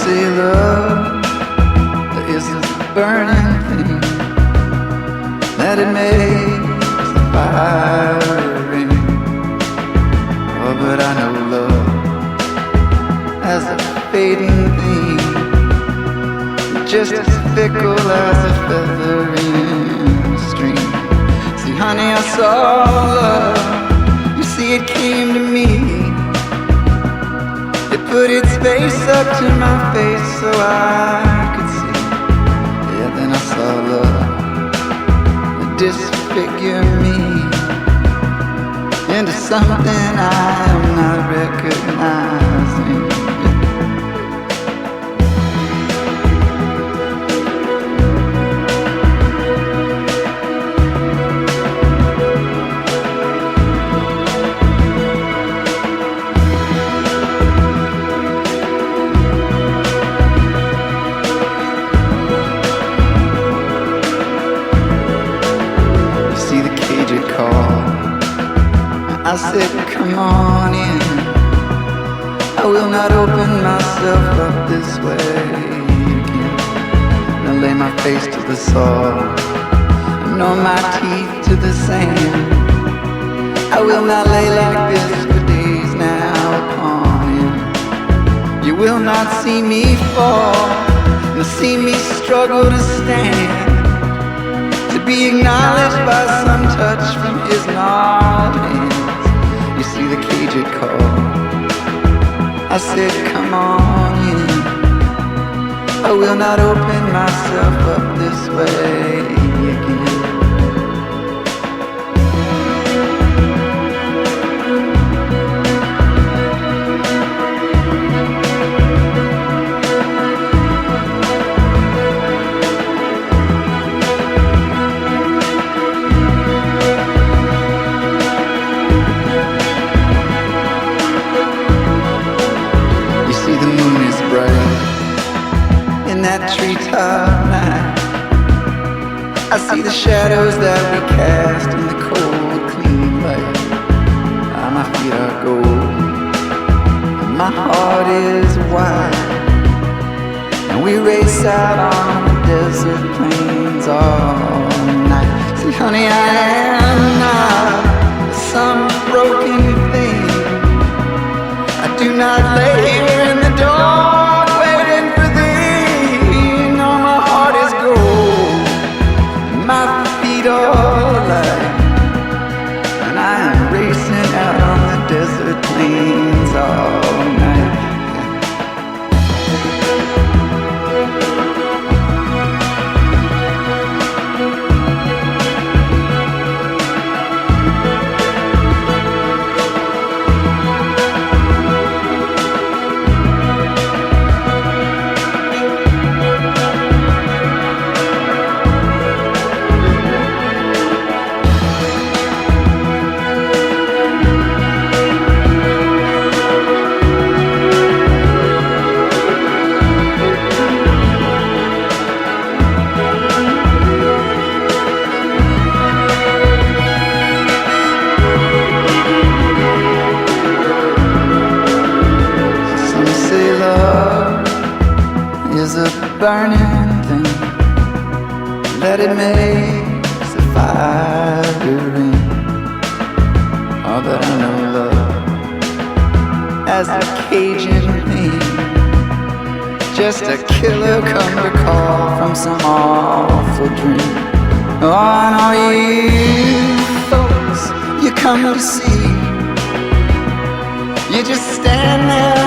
say love is a burning thing, that it makes the fire ring. Oh, but I know love as a fading thing, just as fickle as a feather in a stream. See, honey, I saw love. You see, it came to me. It put its face up to my face so I could see. Yeah, then I saw love disfigure me into something I am not recognizing. I said, come on in. I will not open myself up this way again. Now lay my face to the soil, nor my teeth to the sand. I will not lay like this for days now upon him. You will not see me fall, nor see me struggle to stand, to be acknowledged by some touch from his gnarled hands. You see the cage it called. I said, come on in. I will not open myself up this way again. That treetop night, I see the shadows that we cast in the cold, clean light. Ah, my feet are gold, and my heart is wide, and we race out on the desert plains all night. See, honey, I am not some broken thing. I do not lay here in the dark and I am racing out on the desert plains all night. Burning thing, that it makes the fire ring. Oh, but I know love as a Cajun thing, just a killer come to call from some awful dream. Oh, and all you folks you come to see, you just stand there